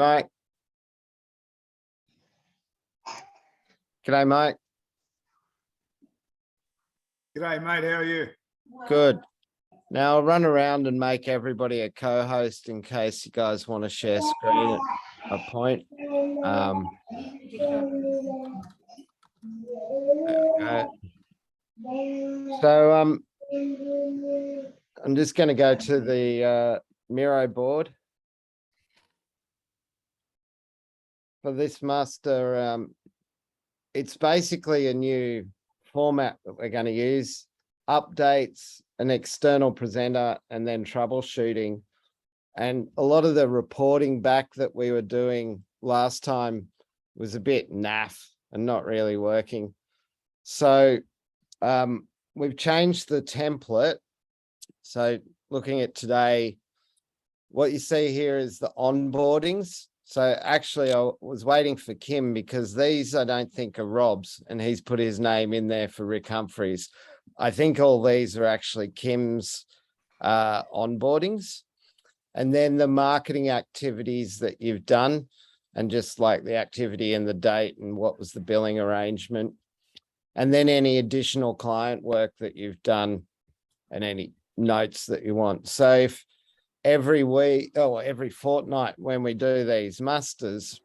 Mike. G'day, mate. G'day, mate. How are you? Good. Now I'll run around and make everybody a co-host in case you guys want to share screen at a point. Okay. So I'm just going to go to the Miro board. For this master, it's basically a new format that we're going to use. Updates, an external presenter, and then troubleshooting. And a lot of the reporting back that we were doing last time was a bit naff and not really working. So we've changed the template. So looking at today, what you see here is the onboardings. So actually I was waiting for Kim because these I don't think are Rob's, and he's put his name in there for Rick Humphreys. I think all these are actually Kim's onboardings. And then the marketing activities that you've done, and just like the activity and the date and what was the billing arrangement. And then any additional client work that you've done and any notes that you want. So if every week or every fortnight when we do these musters,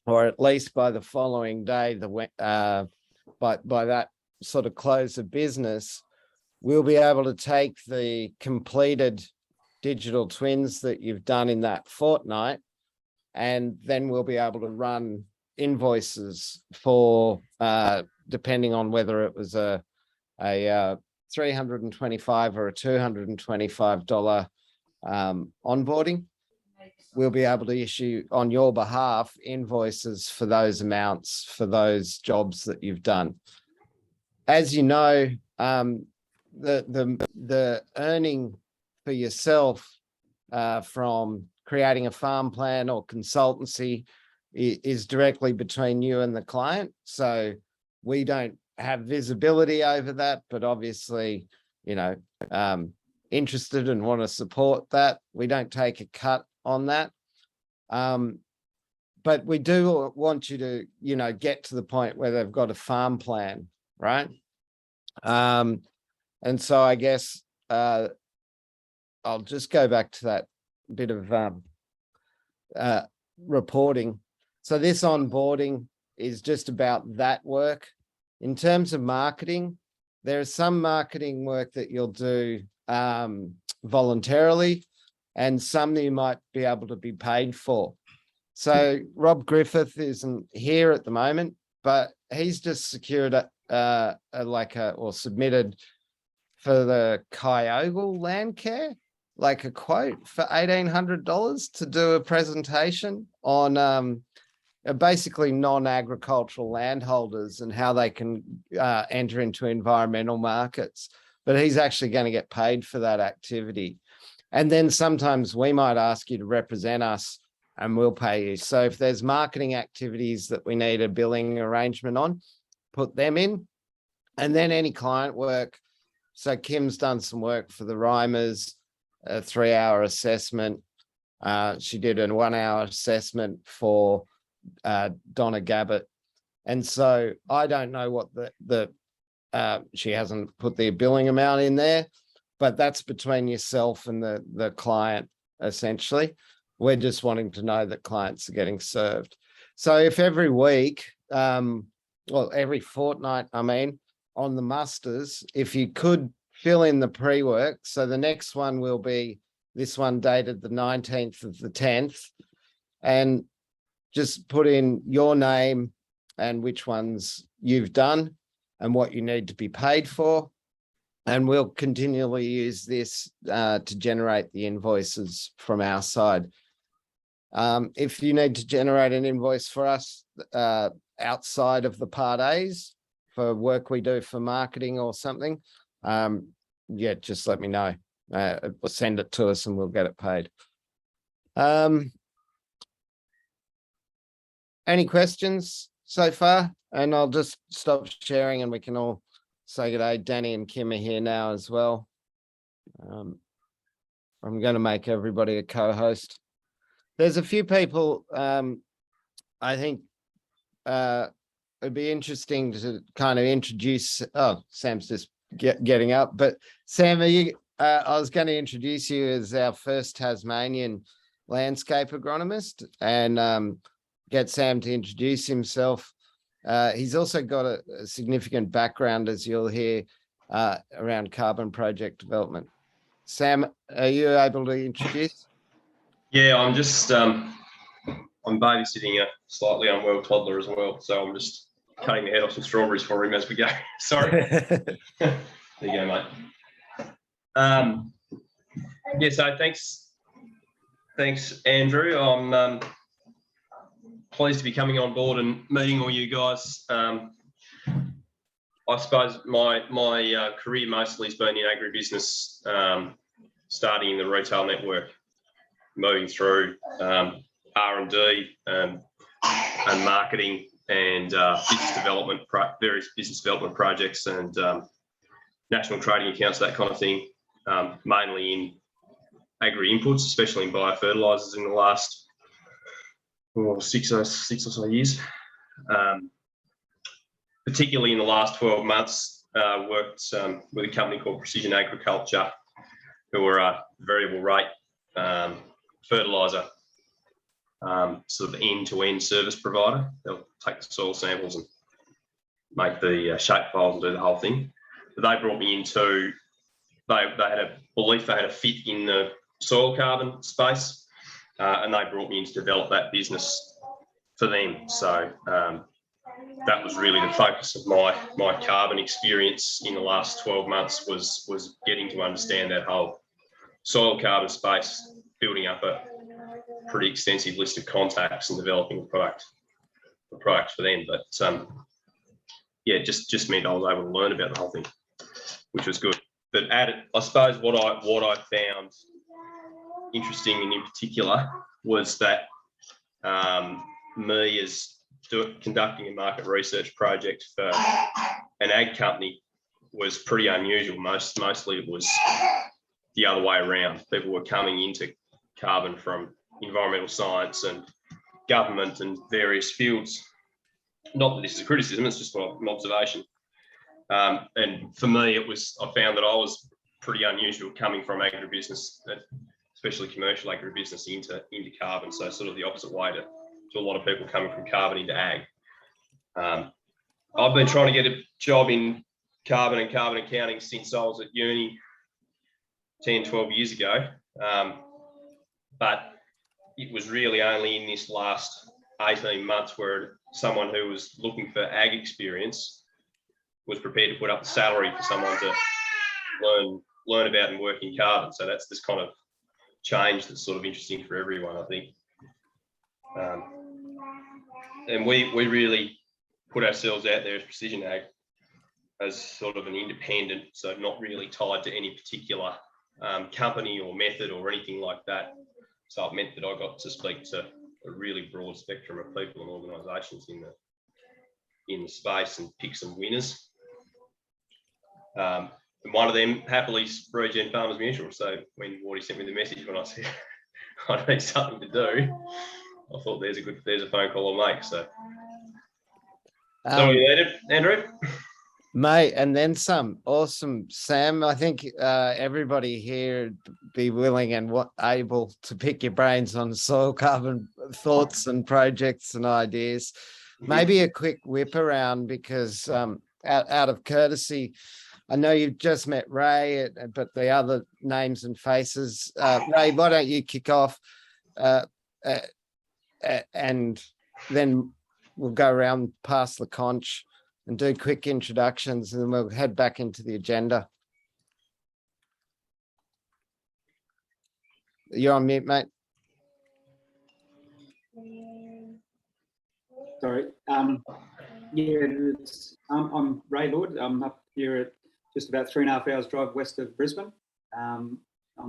or at least by the following day, by that sort of close of business, we'll be able to take the completed digital twins that you've done in that fortnight, and then we'll be able to run invoices for depending on whether it was a $325 or a $225 onboarding. We'll be able to issue on your behalf invoices for those amounts for those jobs that you've done. As you know, the earning for yourself from creating a farm plan or consultancy is directly between you and the client. So we don't have visibility over that, but obviously, you know, interested and want to support that. We don't take a cut on that. But we do want you to, you know, get to the point where they've got a farm plan, right? And so I guess I'll just go back to that bit of reporting. So this onboarding is just about that work. In terms of marketing, there is some marketing work that you'll do voluntarily, and some that you might be able to be paid for. So Rob Griffith isn't here at the moment, but he's just secured or submitted for the Kyogle Landcare, like a quote for $1,800 to do a presentation on basically non-agricultural landholders and how they can enter into environmental markets. But he's actually going to get paid for that activity. And then sometimes we might ask you to represent us and we'll pay you. So if there's marketing activities that we need a billing arrangement on, put them in. And then any client work. So Kim's done some work for the Rhymers, a 3-hour assessment. She did a 1-hour assessment for Donna Gabbett. And so I don't know what she hasn't put the billing amount in there, but that's between yourself and the client, essentially. We're just wanting to know that clients are getting served. So if every week, every fortnight, on the musters, if you could fill in the pre-work. So the next one will be this one dated the 19th of the 10th, and just put in your name and which ones you've done and what you need to be paid for. And we'll continually use this to generate the invoices from our side. If you need to generate an invoice for us outside of the Part A's for work we do for marketing or something, just let me know. Send it to us and we'll get it paid. Any questions so far? And I'll just stop sharing and we can all say good day. Danny and Kim are here now as well. I'm going to make everybody a co-host. There's a few people, I think it'd be interesting to kind of introduce. Oh, Sam's just getting up. But Sam, I was going to introduce you as our first Tasmanian landscape agronomist and get Sam to introduce himself. He's also got a significant background, as you'll hear, around carbon project development. Sam, are you able to introduce? Yeah, I'm just I'm babysitting a slightly unwell toddler as well, so I'm just cutting the head off some strawberries for him as we go. Sorry. There you go, mate. Yeah, so thanks, Andrew. I'm pleased to be coming on board and meeting all you guys. I suppose my career mostly has been in agribusiness, starting in the retail network, moving through R&D and marketing and various business development projects and national trading accounts, that kind of thing, mainly in agri inputs, especially in biofertilizers in the last 6 or so years. Particularly in the last 12 months, worked with a company called Precision Agriculture, who are a variable rate fertilizer sort of end-to-end service provider. They'll take the soil samples and make the shape files and do the whole thing. But they brought me into, they had a belief they had a fit in the soil carbon space, and they brought me in to develop that business for them. So that was really the focus of my carbon experience in the last 12 months was getting to understand that whole soil carbon space, building up a pretty extensive list of contacts and developing the product for them. But yeah, just meant I was able to learn about the whole thing, which was good. But I suppose what I found interesting and in particular was that me as conducting a market research project for an ag company was pretty unusual. Mostly it was the other way around. People were coming into carbon from environmental science and government and various fields. Not that this is a criticism, it's just an observation. And for me, I found that I was pretty unusual coming from agribusiness, especially commercial agribusiness, into carbon. So sort of the opposite way to a lot of people coming from carbon into ag. I've been trying to get a job in carbon and carbon accounting since I was at uni 10, 12 years ago. But it was really only in this last 18 months where someone who was looking for ag experience was prepared to put up a salary for someone to learn about and work in carbon. So that's this kind of change that's sort of interesting for everyone, I think. And we really put ourselves out there as Precision Ag as sort of an independent, so not really tied to any particular company or method or anything like that. So it meant that I got to speak to a really broad spectrum of people and organisations in the space and pick some winners. And one of them happily is Regen Farmers Mutual. So when Wardy sent me the message when I said I need something to do, I thought there's a phone call I'll make. So you needed, Andrew? Mate, and then some. Awesome, Sam. I think everybody here would be willing and able to pick your brains on soil carbon thoughts and projects and ideas. Maybe a quick whip around because out of courtesy, I know you've just met Ray, but the other names and faces. Ray, why don't you kick off and then we'll go around past the conch and do quick introductions, and then we'll head back into the agenda. You're on mute, mate. Sorry. Yeah, I'm Ray Lord. I'm up here at just about 3.5 hours drive west of Brisbane, on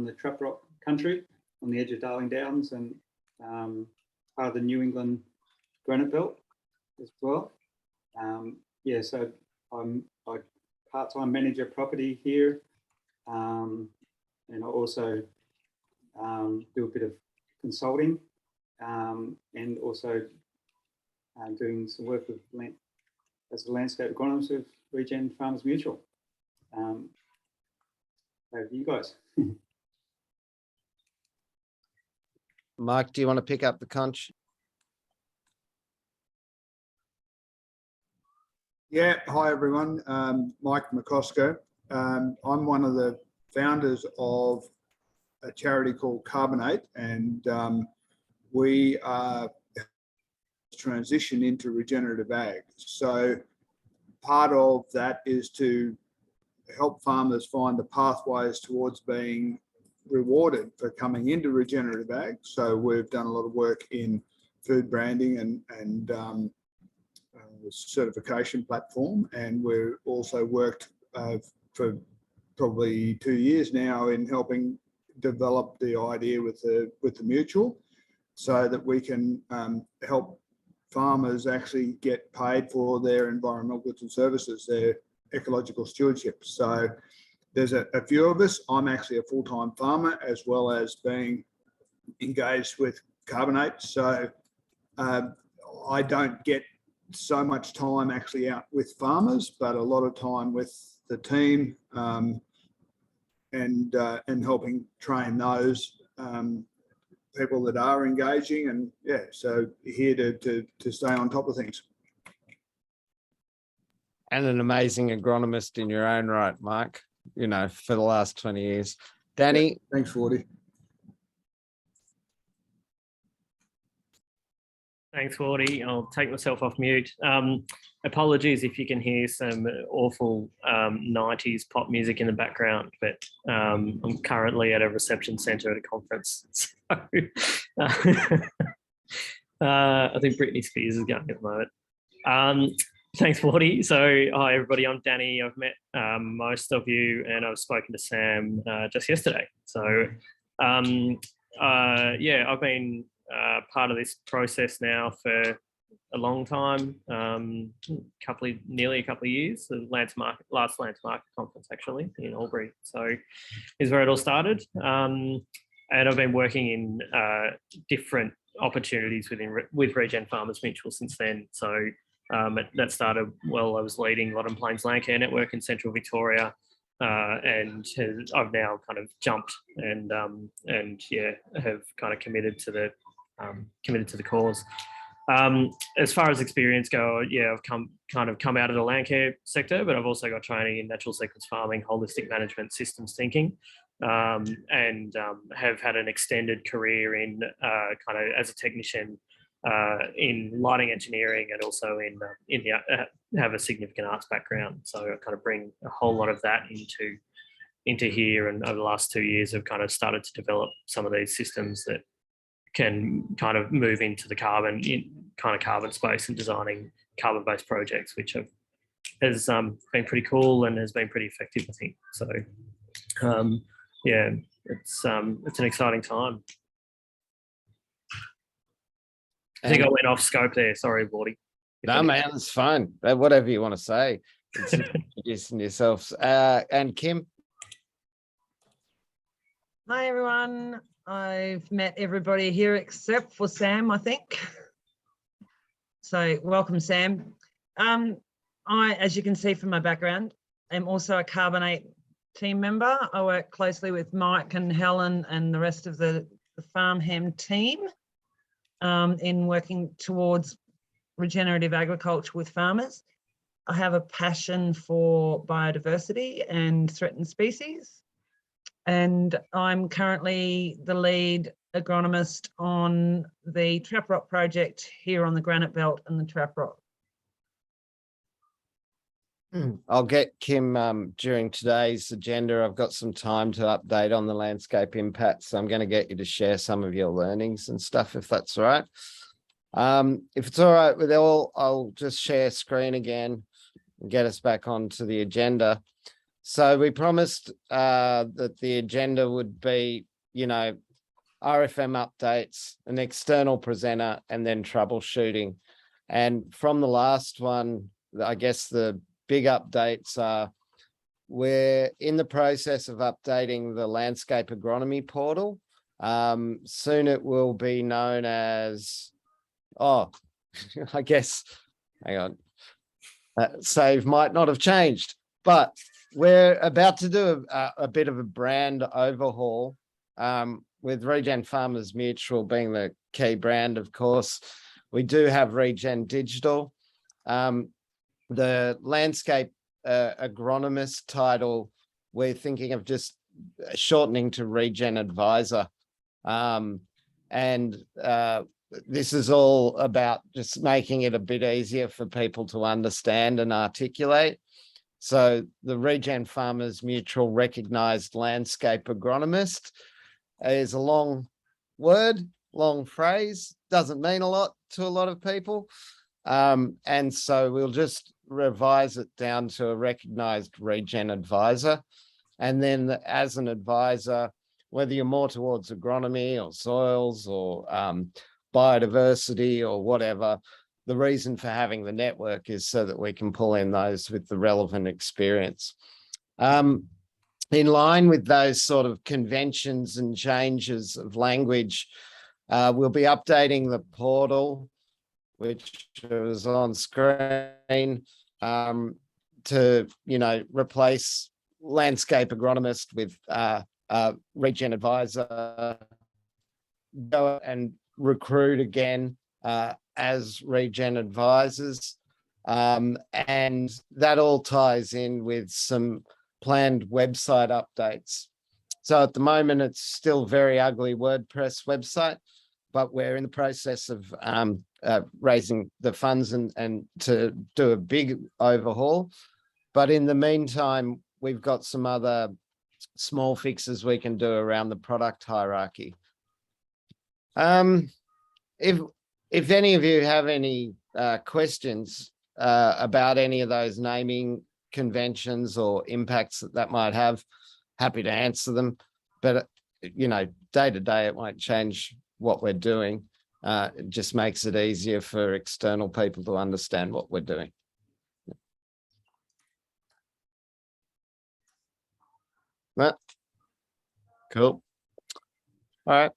the Trap Rock country, on the edge of Darling Downs, and part of the New England Granite Belt as well. Yeah, so I'm part-time manager property here, and I also do a bit of consulting and also doing some work with as a landscape agronomist with Regen Farmers Mutual. Over to you guys. Mike, do you want to pick up the conch? Yeah, hi everyone. Mike McCosco. I'm one of the founders of a charity called Carbonate, and we are transition into regenerative ag. So part of that is to help farmers find the pathways towards being rewarded for coming into regenerative ag. So we've done a lot of work in food branding and certification platform, and we've also worked for probably 2 years now in helping develop the idea with the mutual, so that we can help farmers actually get paid for their environmental goods and services, their ecological stewardship. So there's a few of us. I'm actually a full-time farmer as well as being engaged with Carbonate. So I don't get so much time actually out with farmers, but a lot of time with the team and helping train those people that are engaging, and yeah, so here to stay on top of things. And an amazing agronomist in your own right, Mike, you know, for the last 20 years. Danny? Thanks, Fordy. Thanks, Wardy. I'll take myself off mute. Apologies if you can hear some awful 90s pop music in the background, but I'm currently at a reception centre at a conference. So, I think Britney Spears is going at the moment. Thanks, Wardy. So, hi, everybody. I'm Danny. I've met most of you, and I've spoken to Sam just yesterday. So, yeah, I've been part of this process now for a long time, nearly a couple of years. The last Lance Market conference actually in Albury, so is where it all started. And I've been working in different opportunities with Regen Farmers Mutual since then. So that started while I was leading Loddon Plains Landcare Network in Central Victoria. And I've now kind of jumped and yeah, have kind of committed to the cause. As far as experience go, yeah, I've come out of the land care sector, but I've also got training in natural sequence farming, holistic management, systems thinking, and have had an extended career in kind of as a technician in lighting engineering, and also in the have a significant arts background. So I kind of bring a whole lot of that into here, and over the last 2 years, I've kind of started to develop some of these systems that can kind of move into the carbon space and designing carbon-based projects, which has been pretty cool and has been pretty effective, I think. So yeah, it's an exciting time. I think I went off scope there. Sorry, Wardy. No, man, it's fine. Whatever you want to say. It's introducing yourselves. And Kim? Hi, everyone. I've met everybody here except for Sam, I think. So welcome, Sam. As you can see from my background, I'm also a Carbonate team member. I work closely with Mike and Helen and the rest of the Farmham team in working towards regenerative agriculture with farmers. I have a passion for biodiversity and threatened species. And I'm currently the lead agronomist on the Trap Rock project here on the Granite Belt and the Trap Rock. I'll get Kim during today's agenda. I've got some time to update on the landscape impact, so I'm going to get you to share some of your learnings and stuff, if that's all right. If it's all right with all, I'll just share screen again and get us back onto the agenda. So we promised that the agenda would be, you know, RFM updates, an external presenter, and then troubleshooting. And from the last one, I guess the big updates are we're in the process of updating the landscape agronomy portal. Soon it will be known as, oh, I guess, hang on. Save might not have changed, but we're about to do a bit of a brand overhaul, with Regen Farmers Mutual being the key brand, of course. We do have Regen Digital. The landscape agronomist title, we're thinking of just shortening to Regen Advisor. This is all about just making it a bit easier for people to understand and articulate. So the Regen Farmers Mutual Recognised Landscape Agronomist is a long word, long phrase, doesn't mean a lot to a lot of people. And so we'll just revise it down to a recognised Regen Advisor. And then as an advisor, whether you're more towards agronomy or soils or biodiversity or whatever, the reason for having the network is so that we can pull in those with the relevant experience. In line with those sort of conventions and changes of language, we'll be updating the portal, which was on screen, to, replace landscape agronomist with Regen Advisor, go and recruit again as Regen Advisors. And that all ties in with some planned website updates. So at the moment, it's still very ugly WordPress website, but we're in the process of raising the funds and to do a big overhaul. But in the meantime, we've got some other small fixes we can do around the product hierarchy. If any of you have any questions about any of those naming conventions or impacts that might have, happy to answer them. But, day to day, it won't change what we're doing. It just makes it easier for external people to understand what we're doing. Cool. All right.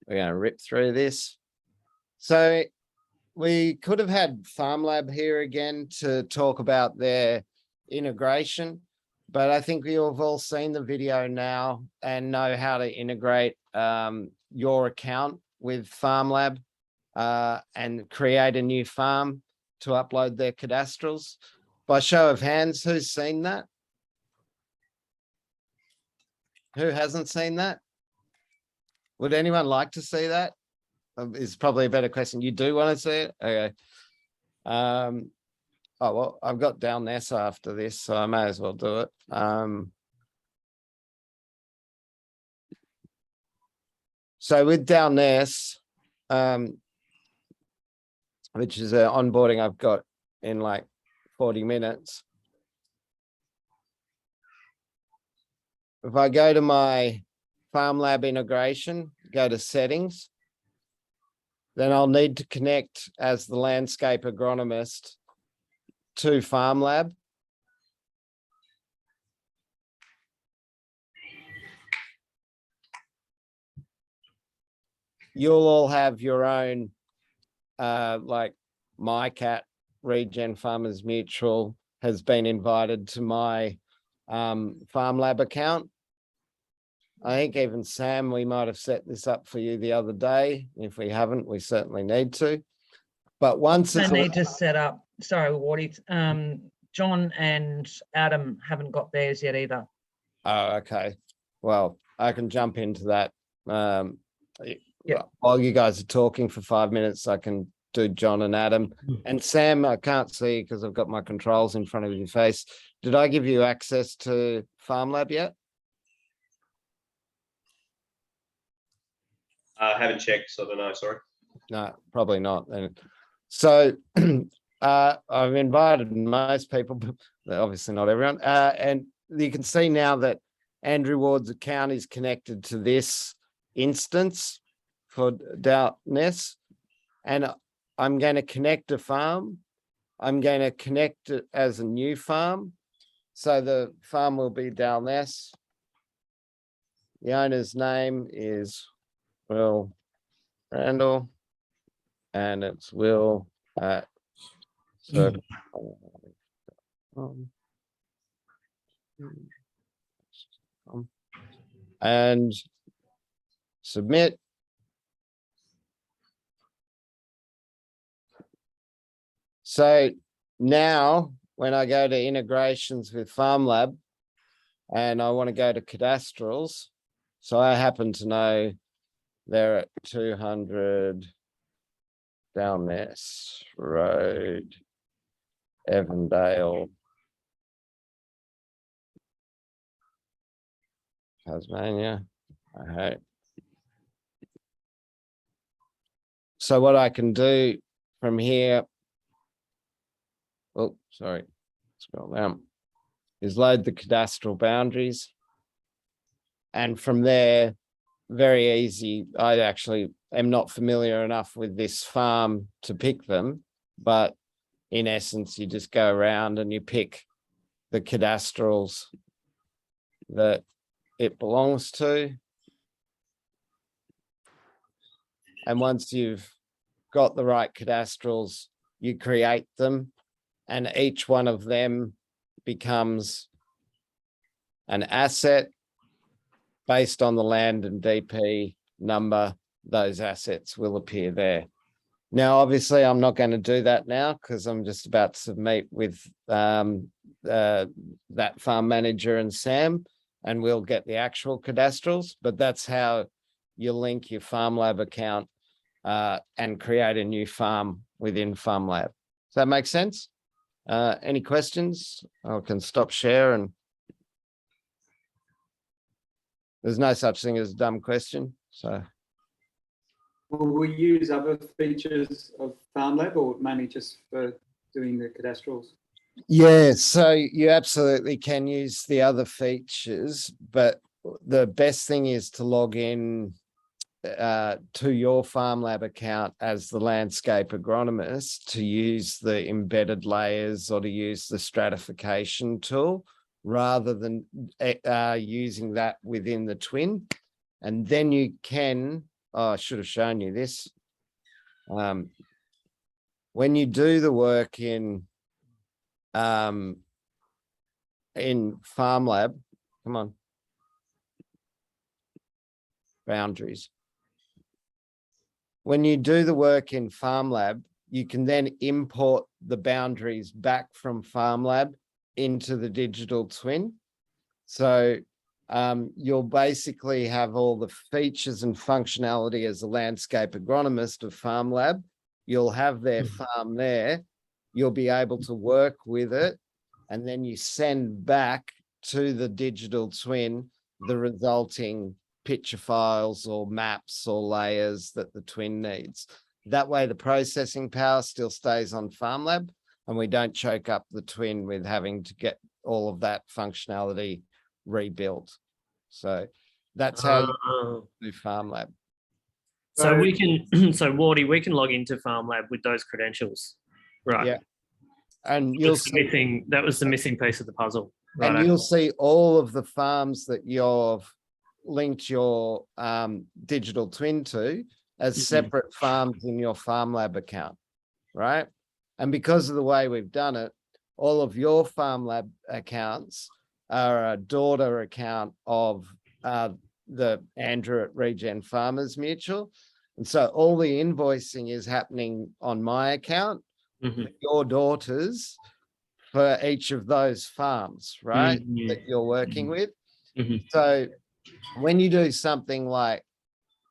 We're going to rip through this. So we could have had FarmLab here again to talk about their integration, but I think you've all seen the video now and know how to integrate your account with FarmLab and create a new farm to upload their cadastrals. By show of hands, who's seen that? Who hasn't seen that? Would anyone like to see that? Is probably a better question. You do want to see it? Okay. Oh, well, I've got Downess after this, so I may as well do it. So with Downess, which is an onboarding I've got in like 40 minutes. If I go to my FarmLab integration, go to settings, then I'll need to connect as the landscape agronomist to FarmLab. You'll all have your own, like MyCat, Regen Farmers Mutual has been invited to my FarmLab account. I think even Sam, we might have set this up for you the other day. If we haven't, we certainly need to. But once I it's need to set up, sorry, Wardy, John and Adam haven't got theirs yet either. oh, okay. Well, I can jump into that. Yeah. While you guys are talking for 5 minutes, I can do John and Adam. And Sam, I can't see because I've got my controls in front of your face. Did I give you access to FarmLab yet? I haven't checked, so I don't know, sorry. No, probably not. And so I've invited most people, but obviously not everyone. And you can see now that Andrew Ward's account is connected to this instance for Downess. And I'm going to connect a farm. I'm going to connect it as a new farm. So the farm will be Downess. The owner's name is Will Randall, and it's Will at Circle. And submit. So now when I go to integrations with FarmLab and I want to go to cadastrals, so I happen to know they're at 200 Dalness Road, Evandale, Tasmania. I hope. So what I can do from here, oh, sorry, scroll down, is load the cadastral boundaries. And from there, very easy. I actually am not familiar enough with this farm to pick them, but in essence, you just go around and you pick the cadastrals that it belongs to. And once you've got the right cadastrals, you create them, and each one of them becomes an asset based on the land and DP number. Those assets will appear there. Now, obviously, I'm not going to do that now because I'm just about to meet with that farm manager and Sam, and we'll get the actual cadastrals, but that's how you link your FarmLab account and create a new farm within FarmLab. Does that make sense? Any questions? I can stop share, and there's no such thing as a dumb question. So Will we use other features of FarmLab or mainly just for doing the cadastrals? yeah, so you absolutely can use the other features, but the best thing is to log in to your FarmLab account as the landscape agronomist to use the embedded layers or to use the stratification tool rather than using that within the twin. And then you can, oh, I should have shown you this. When you do the work in FarmLab, come on, boundaries. When you do the work in FarmLab, you can then import the boundaries back from FarmLab into the digital twin. So you'll basically have all the features and functionality as a landscape agronomist of FarmLab. You'll have their farm there. You'll be able to work with it, and then you send back to the digital twin the resulting picture files or maps or layers that the twin needs. That way the processing power still stays on FarmLab, and we don't choke up the twin with having to get all of that functionality rebuilt. So that's how you do FarmLab. So we can, so Wardy, we can log into FarmLab with those credentials, right? Yeah. And you'll That's the missing, that was the missing piece of the puzzle. and Right. you'll see all of the farms that you've linked your digital twin to as separate farms in your FarmLab account, right? And because of the way we've done it, all of your FarmLab accounts are a daughter account of the Andrew at Regen Farmers Mutual. And so all the invoicing is happening on my account, your daughters for each of those farms, right? That you're working with. So when you do something like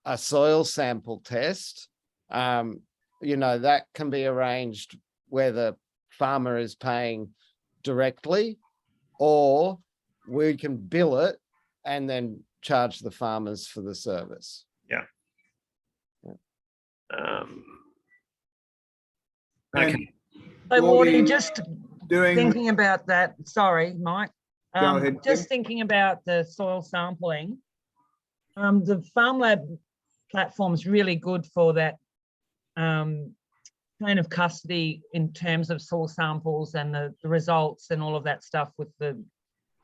a soil sample test, you know, that can be arranged where the farmer is paying directly, or we can bill it and then charge the farmers for the service. Yeah. And Okay. So, Wardy, Wardy, just doing, thinking about that, sorry, Mike. Go ahead, Just Kim. thinking about the soil sampling. The FarmLab platform is really good for that kind of custody in terms of soil samples and the results and all of that stuff with the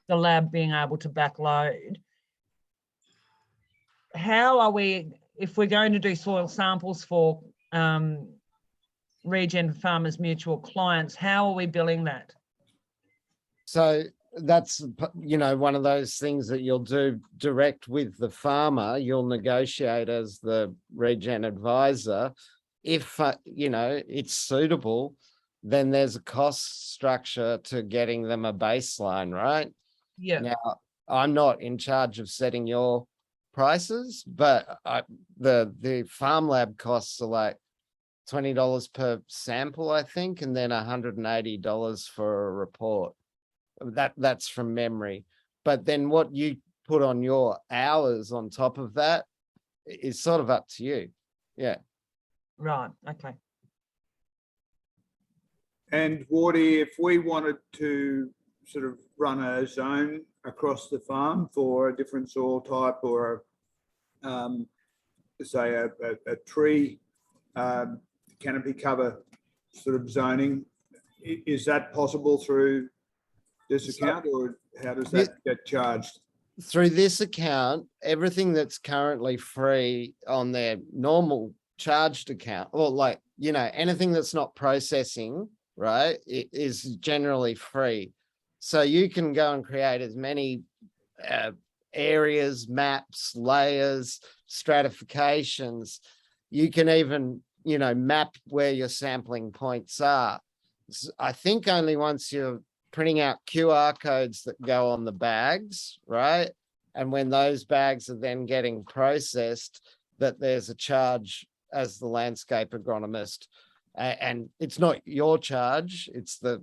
lab being able to backload. how are we, if we're going to do soil samples for Regen Farmers Mutual clients, how are we billing that? So that's, one of those things that you'll do direct with the farmer. You'll negotiate as the regen advisor. If, it's suitable, then there's a cost structure to getting them a baseline, right? Yeah. Now, I'm not in charge of setting your prices, but the farm lab costs are like $20 per sample, I think, and then $180 for a report. That's from memory. But then what you put on your hours on top of that is sort of up to you. Yeah. Right. Okay. And Wardy, if we wanted to sort of run a zone across the farm for a different soil type or say a tree canopy cover sort of zoning, is that possible through this account, or how does that get charged? Through this account, everything that's currently free on their normal charged account, or like, anything that's not processing, right, it is generally free. So you can go and create as many areas, maps, layers, stratifications. You can even, map where your sampling points are. I think only once you're printing out QR codes that go on the bags, right? And when those bags are then getting processed, that there's a charge as the landscape agronomist. And it's not your charge, it's the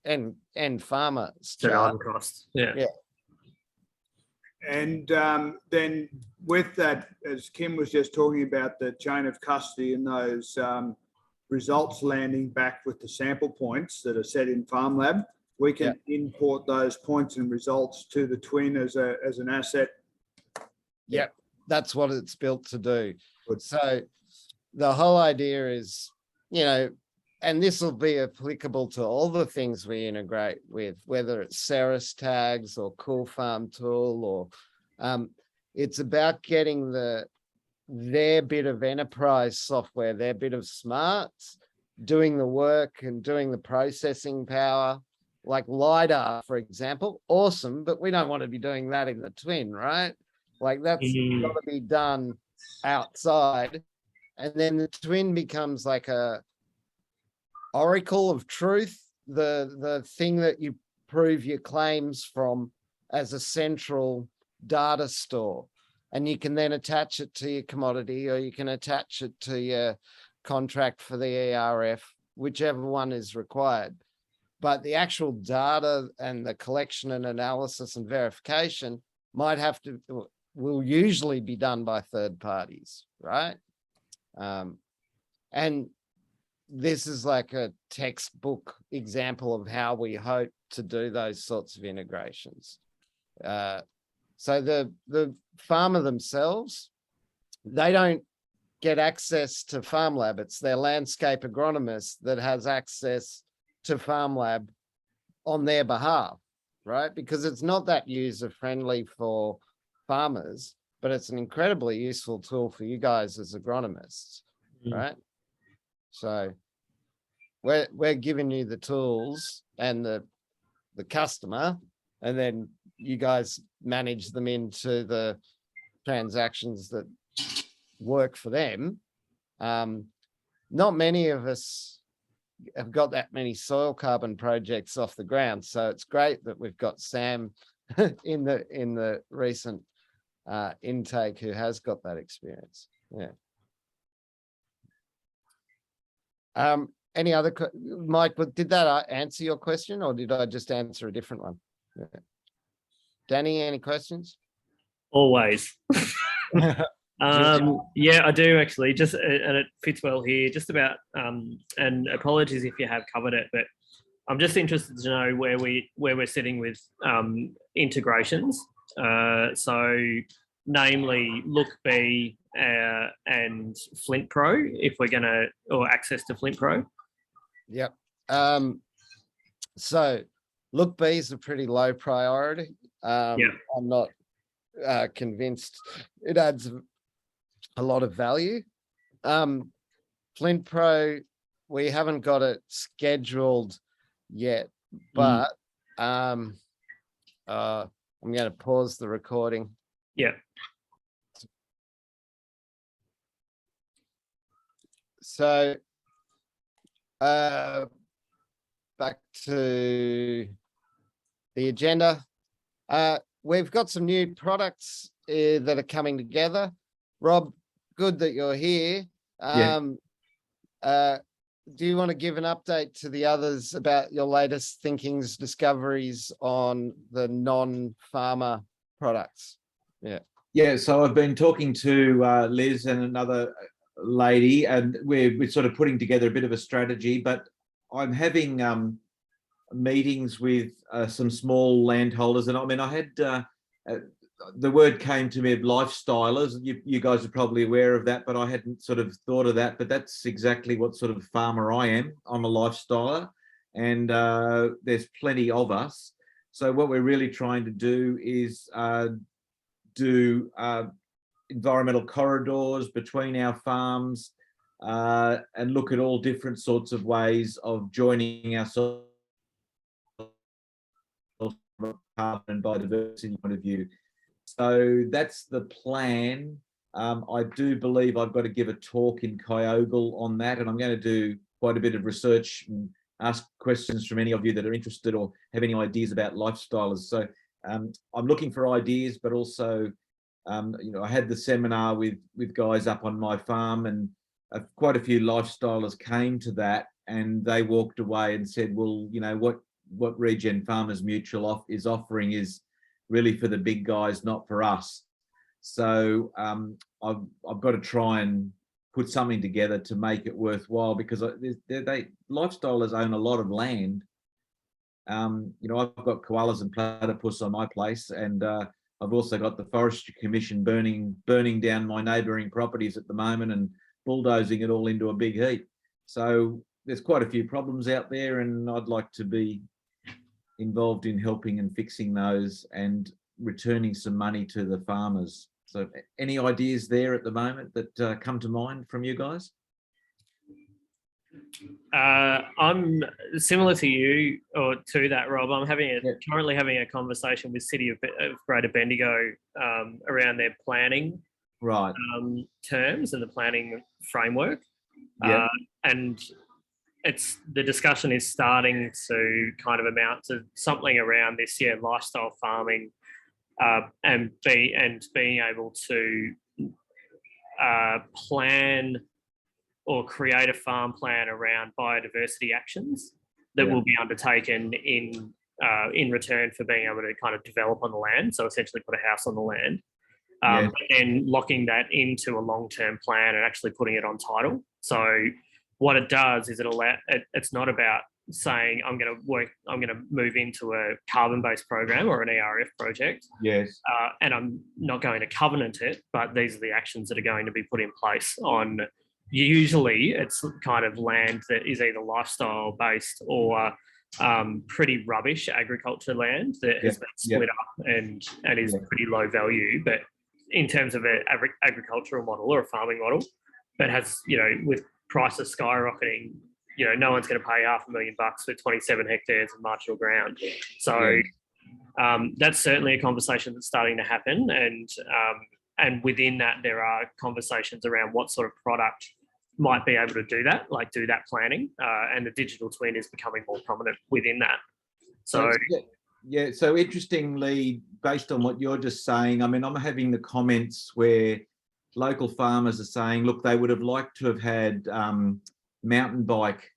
end farmer's charge. Cost. Yeah. Yeah. And then with that, as Kim was just talking about, the chain of custody and those results landing back with the sample points that are set in FarmLab, we can import those points and results to the Twin as an asset. Yeah, that's what it's built to do. Good. So the whole idea is, and this will be applicable to all the things we integrate with, whether it's Ceres tags or Cool Farm Tool, or it's about getting their bit of enterprise software, their bit of smarts, doing the work and doing the processing power. Like LiDAR, for example, awesome, but we don't want to be doing that in the Twin, right? Like that's got to be done outside. And then the Twin becomes like a oracle of truth, the thing that you prove your claims from as a central data store. And you can then attach it to your commodity, or you can attach it to your contract for the ERF, whichever one is required. But the actual data and the collection and analysis and verification will usually be done by third parties, right? And this is like a textbook example of how we hope to do those sorts of integrations. So the farmer themselves, they don't get access to FarmLab. It's their landscape agronomist that has access to FarmLab on their behalf, right? Because it's not that user friendly for farmers, but it's an incredibly useful tool for you guys as agronomists, right? So we're giving you the tools and the customer, and then you guys manage them into the transactions that work for them. Not many of us have got that many soil carbon projects off the ground, so it's great that we've got Sam in the recent intake who has got that experience. Any other Mike, but did that answer your question, or did I just answer a different one? Danny, any questions? Always. Yeah, I do actually, and it fits well here, just about, and apologies if you have covered it, but I'm just interested to know where we're sitting with integrations. So namely LookBee and Flint Pro, if we're gonna, or access to Flint Pro. Yep. So LookBee is a pretty low priority. I'm not convinced it adds a lot of value. Flint Pro, we haven't got it scheduled yet, but I'm going to pause the recording. Yeah. So back to the agenda. We've got some new products that are coming together. Rob, good that you're here. Yeah. Do you want to give an update to the others about your latest thinkings, discoveries on the non-farmer products? Yeah, so I've been talking to Liz and another lady, and we're sort of putting together a bit of a strategy, but I'm having meetings with some small landholders, and I mean, I had the word came to me of lifestylers. You guys are probably aware of that, but I hadn't sort of thought of that, but that's exactly what sort of farmer I am. I'm a lifestyler, and there's plenty of us. So what we're really trying to do is do environmental corridors between our farms, and look at all different sorts of ways of joining ourselves from a carbon and biodiversity point of view. So that's the plan. I do believe I've got to give a talk in Kyogle on that, and I'm going to do quite a bit of research and ask questions from any of you that are interested or have any ideas about lifestylers. So I'm looking for ideas, but also, I had the seminar with guys up on my farm, and quite a few lifestylers came to that, and they walked away and said, well, what Regen Farmers Mutual is offering is really for the big guys, not for us. So I've got to try and put something together to make it worthwhile, because lifestylers own a lot of land. I've got koalas and platypus on my place, and I've also got the Forestry Commission burning down my neighbouring properties at the moment and bulldozing it all into a big heap. So there's quite a few problems out there, and I'd like to be involved in helping and fixing those and returning some money to the farmers. So any ideas there at the moment that come to mind from you guys? I'm similar to you, or to that, Rob. I'm currently having a conversation with City of Greater Bendigo around their planning Right. terms and the planning framework. Yeah. And the discussion is starting to kind of amount to something around this, lifestyle farming, and being able to plan or create a farm plan around biodiversity actions that will be undertaken in return for being able to kind of develop on the land. So essentially put a house on the land, and locking that into a long-term plan and actually putting it on title. So what it does is it's not about saying I'm going to move into a carbon-based program or an ERF project. Yes. And I'm not going to covenant it, but these are the actions that are going to be put in place on. Usually it's kind of land that is either lifestyle based or pretty rubbish agriculture land that has been split up and is pretty low value. But in terms of an agricultural model or a farming model that has, with prices skyrocketing, no one's going to pay $500,000 for 27 hectares of marginal ground. So that's certainly a conversation that's starting to happen. And within that, there are conversations around what sort of product might be able to do that, like do that planning. And the digital twin is becoming more prominent within that. So so interestingly, based on what you're just saying, I mean, I'm having the comments where local farmers are saying, look, they would have liked to have had mountain bike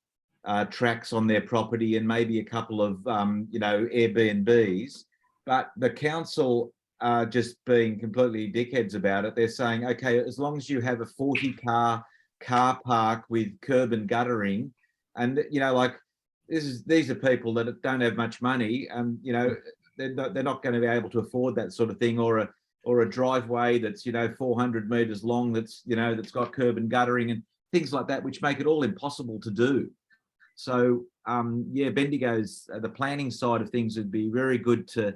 tracks on their property and maybe a couple of, Airbnbs, but the council are just being completely dickheads about it. They're saying, okay, as long as you have a 40-car park with curb and guttering, and these are people that don't have much money, and they're not going to be able to afford that sort of thing, or a driveway that's 400 meters long that's got curb and guttering and things like that, which make it all impossible to do. So Bendigo's the planning side of things would be very good to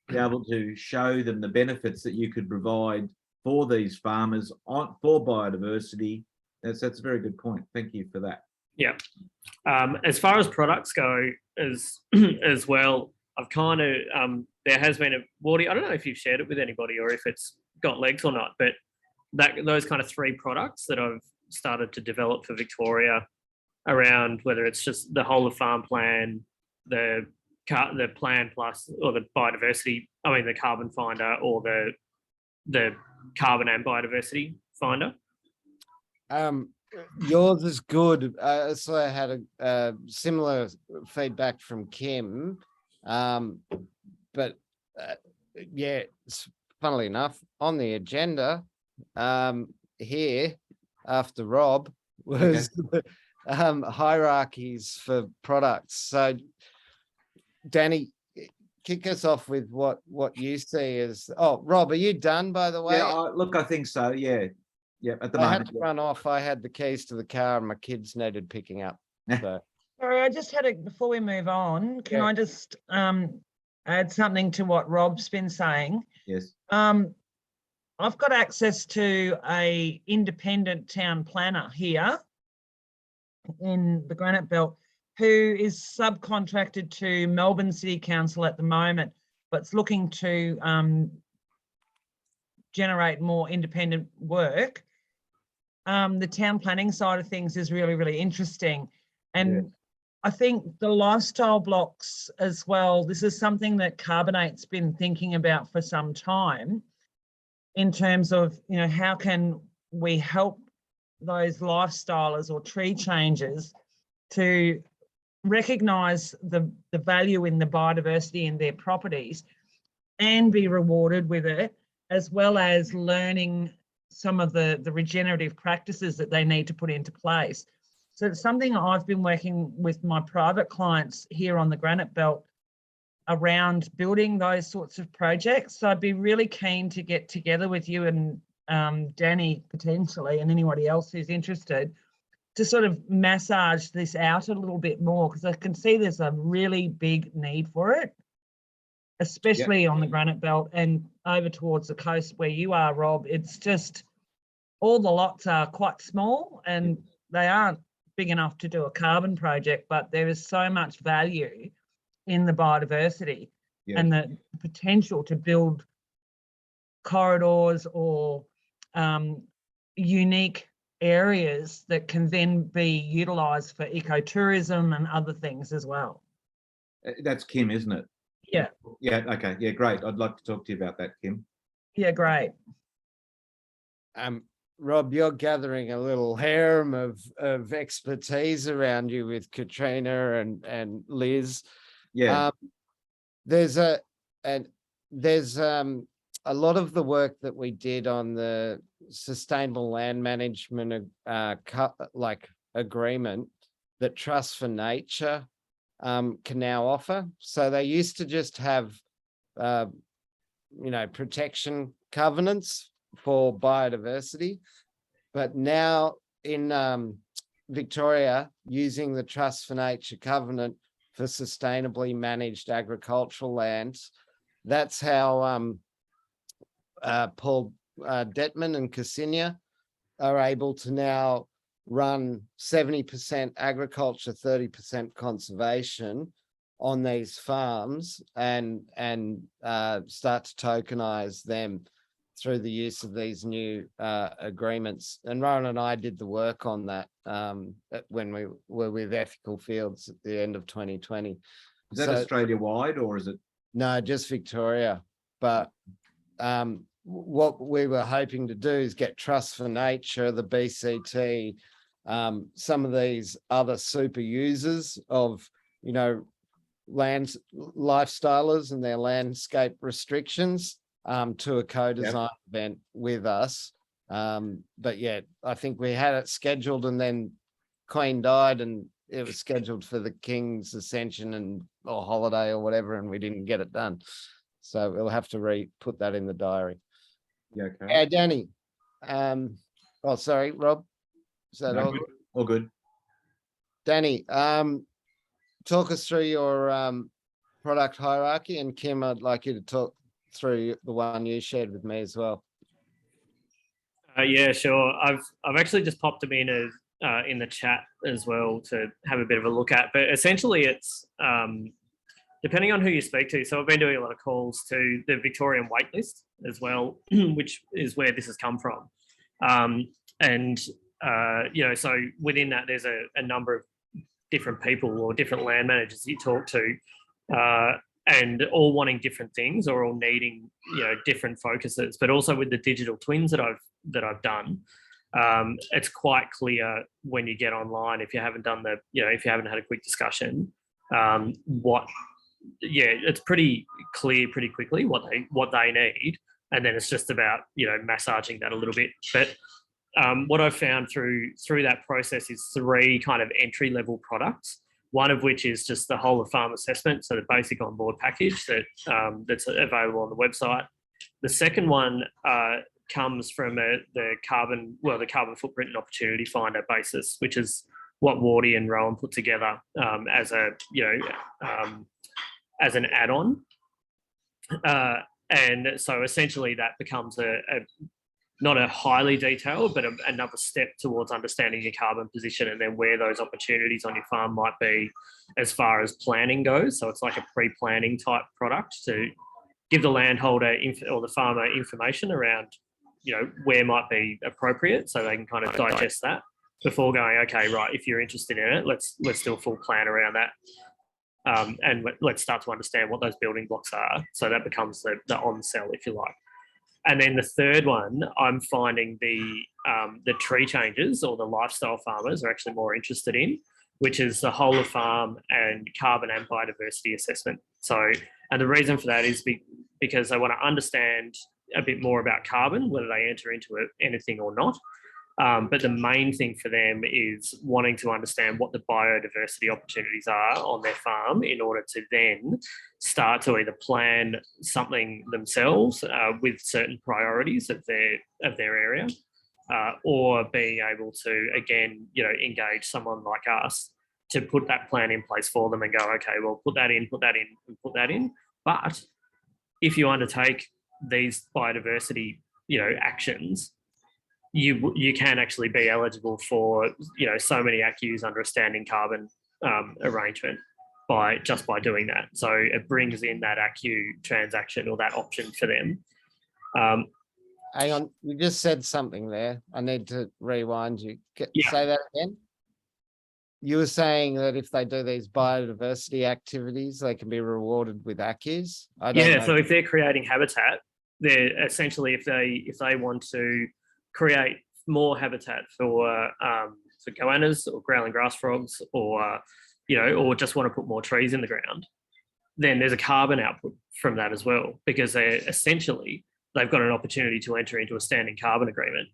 be able to show them the benefits that you could provide for these farmers for biodiversity. That's a very good point. Thank you for that. Yeah. As far as products go, as well, I've kind of there has been a Wardy. I don't know if you've shared it with anybody or if it's got legs or not, but those kind of 3 products that I've started to develop for Victoria around whether it's just the whole of farm plan, the plan plus, or the biodiversity. I mean the carbon finder, or the carbon and biodiversity finder. Yours is good. So I had a similar feedback from Kim, but yeah, funnily enough, on the agenda here after Rob was hierarchies for products. So, Danny, kick us off with what you see as. Oh, Rob, are you done? By the way, Yeah, look, I think so. Yeah. At the I moment. had to run off. I had the keys to the car, and my kids needed picking up. So. Sorry, I just had before we move on, can Yeah. I just add something to what Rob's been saying? Yes. I've got access to a independent town planner here in the Granite Belt who is subcontracted to Melbourne City Council at the moment, but's looking to generate more independent work. The town planning side of things is really, really interesting. And Yeah. I think the lifestyle blocks as well, this is something that Carbonate's been thinking about for some time in terms of, how can we help those lifestylers or tree changers to recognise the value in the biodiversity in their properties and be rewarded with it, as well as learning some of the regenerative practices that they need to put into place. So it's something I've been working with my private clients here on the Granite Belt around building those sorts of projects. So I'd be really keen to get together with you and Danny potentially, and anybody else who's interested, to sort of massage this out a little bit more, because I can see there's a really big need for it, especially on the Granite Belt and over towards the coast where you are, Rob. It's just all the lots are quite small and they aren't big enough to do a carbon project, but there is so much value in the biodiversity and the potential to build corridors or unique areas that can then be utilised for ecotourism and other things as well. That's Kim, isn't it? Yeah. Yeah. Okay. Yeah. Great. I'd like to talk to you about that, Kim. Yeah, great. Rob, you're gathering a little harem of expertise around you with Katrina and Liz. Yeah. There's a lot of the work that we did on the sustainable land management agreement that Trust for Nature can now offer. So they used to just have protection covenants for biodiversity, but now in Victoria, using the Trust for Nature covenant for sustainably managed agricultural lands, that's how Paul Detman and Ksenia are able to now run 70% agriculture, 30% conservation on these farms and start to tokenize them through the use of these new agreements. And Rowan and I did the work on that when we were with Ethical Fields at the end of 2020. Is that Australia-wide or is it? No, just Victoria. But what we were hoping to do is get Trust for Nature, the BCT, some of these other super users of, land lifestylers and their landscape restrictions to a co-design event with us. But yeah, I think we had it scheduled and then Queen died and it was scheduled for the King's Ascension or holiday or whatever, and we didn't get it done. So we'll have to put that in the diary. Yeah, okay. Danny. Sorry, Rob. Is that all? All good. Danny, talk us through your product hierarchy, and Kim, I'd like you to talk through the one you shared with me as well. Yeah, sure. I've actually just popped them in the chat as well to have a bit of a look at. But essentially, it's depending on who you speak to. So I've been doing a lot of calls to the Victorian waitlist as well, which is where this has come from. And so within that, there's a number of different people or different land managers you talk to, and all wanting different things or all needing different focuses. But also with the digital twins that I've done, it's quite clear when you get online, if you haven't done if you haven't had a quick discussion, it's pretty clear pretty quickly what they need, and then it's just about massaging that a little bit. But what I've found through that process is 3 kind of entry level products. One of which is just the whole of farm assessment, so the basic on board package that's available on the website. The second one comes from the carbon footprint and opportunity finder basis, which is what Wardy and Rowan put together as an add-on. And so essentially that becomes not a highly detailed, but another step towards understanding your carbon position and then where those opportunities on your farm might be as far as planning goes. So it's like a pre-planning type product to give the landholder or the farmer information around, where might be appropriate, so they can kind of digest that before going, okay, right, if you're interested in it, let's do a full plan around that. And let's start to understand what those building blocks are. So that becomes the on-sell, if you like. And then the third one, I'm finding the tree changes or the lifestyle farmers are actually more interested in, which is the whole of farm and carbon and biodiversity assessment. So, and the reason for that is because they want to understand a bit more about carbon, whether they enter into anything or not. But the main thing for them is wanting to understand what the biodiversity opportunities are on their farm in order to then start to either plan something themselves with certain priorities of their area, or being able to, again, engage someone like us to put that plan in place for them and go, okay, well, put that in, and put that in. But if you undertake these biodiversity, actions, you can actually be eligible for so many ACCUs under a standing carbon arrangement by doing that. So it brings in that ACCU transaction or that option for them. Hang on, you just said something there. I need to rewind you. Yeah. Say that again. You were saying that if they do these biodiversity activities, they can be rewarded with ACCUs. So if they're creating habitat, they're essentially, if they want to create more habitat for goannas or growling grass frogs, or just want to put more trees in the ground, then there's a carbon output from that as well, because they've got an opportunity to enter into a standing carbon agreement,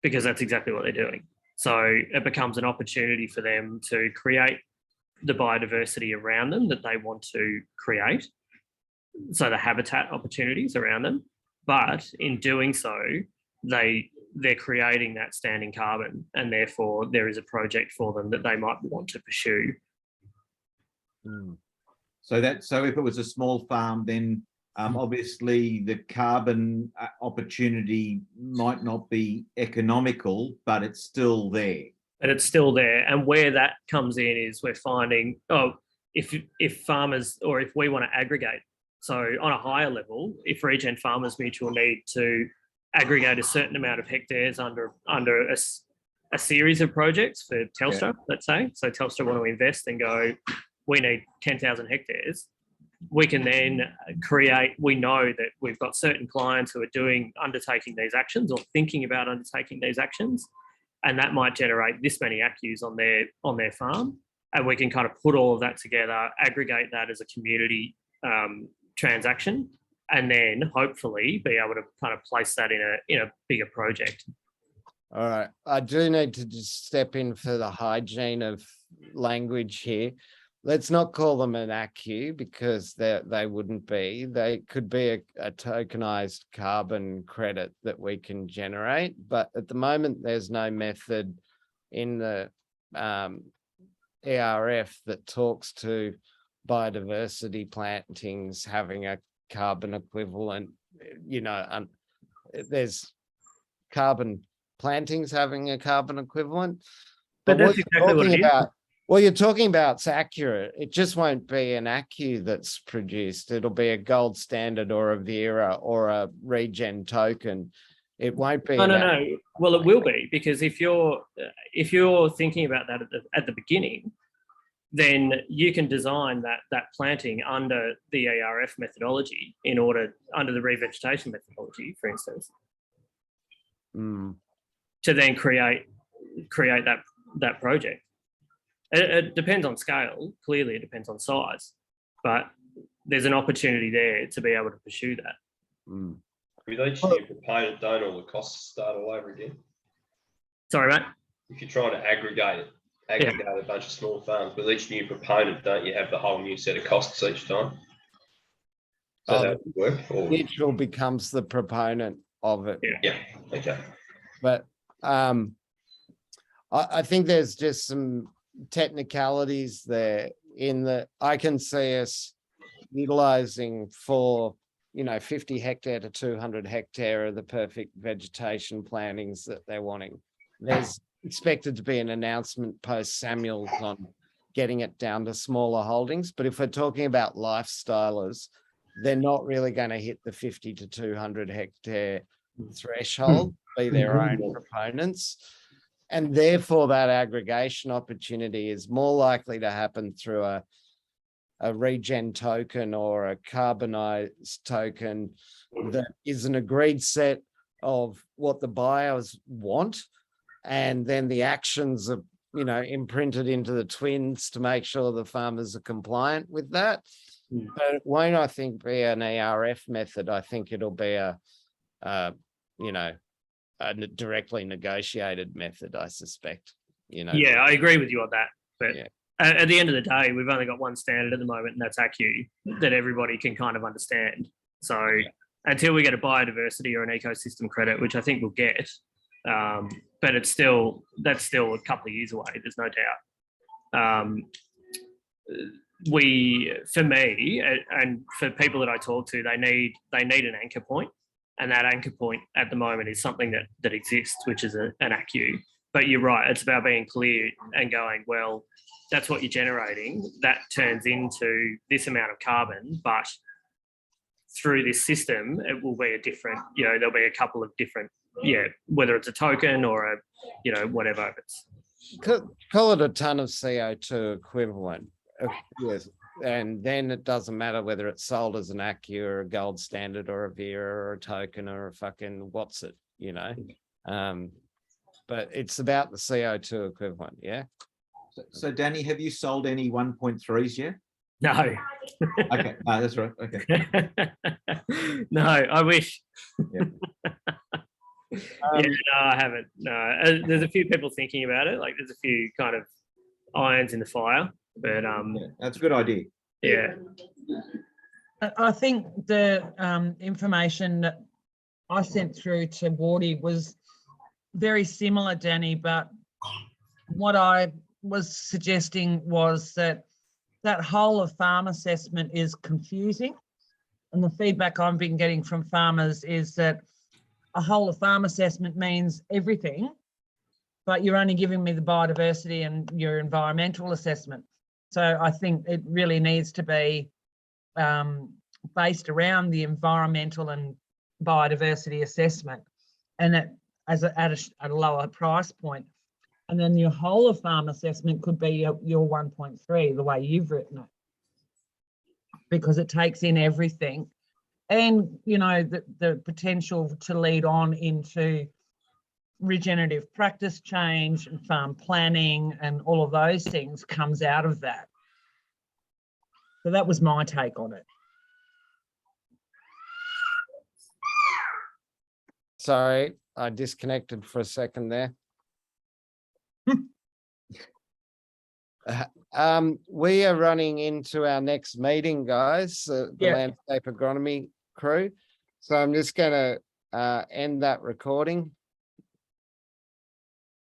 because that's exactly what they're doing. So it becomes an opportunity for them to create the biodiversity around them that they want to create, so the habitat opportunities around them. But in doing so, they're creating that standing carbon, and therefore there is a project for them that they might want to pursue. So if it was a small farm, then obviously the carbon opportunity might not be economical, but it's still there. And it's still there. And where that comes in is we're finding, if farmers, or if we want to aggregate, so on a higher level, if Regen Farmers Mutual need to aggregate a certain amount of hectares under a series of projects for Telstra, let's say. So Telstra want to invest and go, we need 10,000 hectares. We can then we know that we've got certain clients who are undertaking these actions or thinking about undertaking these actions, and that might generate this many ACCUs on their farm. And we can kind of put all of that together, aggregate that as a community transaction, and then hopefully be able to kind of place that in a bigger project. All right. I do need to just step in for the hygiene of language here. Let's not call them an ACCU, because they wouldn't be. They could be a tokenized carbon credit that we can generate. But at the moment, there's no method in the ERF that talks to biodiversity plantings having a carbon equivalent. There's carbon plantings having a carbon equivalent. But what that's you're exactly what talking it is. about, what you're talking about is accurate. It just won't be an ACCU that's produced. It'll be a gold standard or a Vera or a regen token. It won't be. No, an no, ac- no. Well, it will be, because if you're thinking about that at the beginning, then you can design that planting under the ARF methodology under the revegetation methodology, for instance, Mm. to then create that project. It depends on scale. Clearly, it depends on size, but there's an opportunity there to be able to pursue that. Mm. With each new proponent, don't all the costs start all over again? Sorry, mate. If you're trying to aggregate a bunch of small farms, with each new proponent, don't you have the whole new set of costs each time? So that would work? Or... Mutual becomes the proponent of it. Yeah, okay. But I think there's just some technicalities there in that I can see us utilizing for, 50 hectare to 200 hectare of the perfect vegetation plantings that they're wanting. There's expected to be an announcement post Samuels on getting it down to smaller holdings. But if we're talking about lifestylers, they're not really going to hit the 50 to 200 hectare threshold, be their own proponents. And therefore that aggregation opportunity is more likely to happen through a regen token or a carbonized token that is an agreed set of what the buyers want. And then the actions are, imprinted into the twins to make sure the farmers are compliant with that. But it won't, I think, be an ARF method. I think it'll be a directly negotiated method, I suspect. Yeah, I agree with you on that. But Yeah. at the end of the day, we've only got one standard at the moment, and that's ACCU, that everybody can kind of understand. So until we get a biodiversity or an ecosystem credit, which I think we'll get, but that's still a couple of years away. There's no doubt. For me, and for people that I talk to, they need an anchor point, and that anchor point at the moment is something that exists, which is an ACCU. But you're right; it's about being clear and going, well, that's what you're generating. That turns into this amount of carbon, but through this system, it will be a different. There'll be a couple of different. Whether it's a token or a, whatever. Call it a ton of CO2 equivalent. Yes. And then it doesn't matter whether it's sold as an ACCU or a gold standard or a Vera or a token or a fucking what's it, but it's about the CO2 equivalent. Yeah. So Danny, have you sold any 1.3s yet? No. Okay, no, that's right. Okay. No, I wish. Yeah. No, I haven't. No, there's a few people thinking about it. Like, there's a few kind of irons in the fire, but Yeah, that's a good idea. yeah. I think the information that I sent through to Wardy was very similar, Danny, but what I was suggesting was that whole of farm assessment is confusing. And the feedback I've been getting from farmers is that a whole of farm assessment means everything, but you're only giving me the biodiversity and your environmental assessment. So I think it really needs to be based around the environmental and biodiversity assessment, and at a lower price point. And then your whole of farm assessment could be your 1.3, the way you've written it, because it takes in everything. And, the potential to lead on into regenerative practice change and farm planning and all of those things comes out of that. So that was my take on it. Sorry, I disconnected for a second there. We are running into our next meeting, guys, the Yeah. landscape agronomy crew. So I'm just going to end that recording.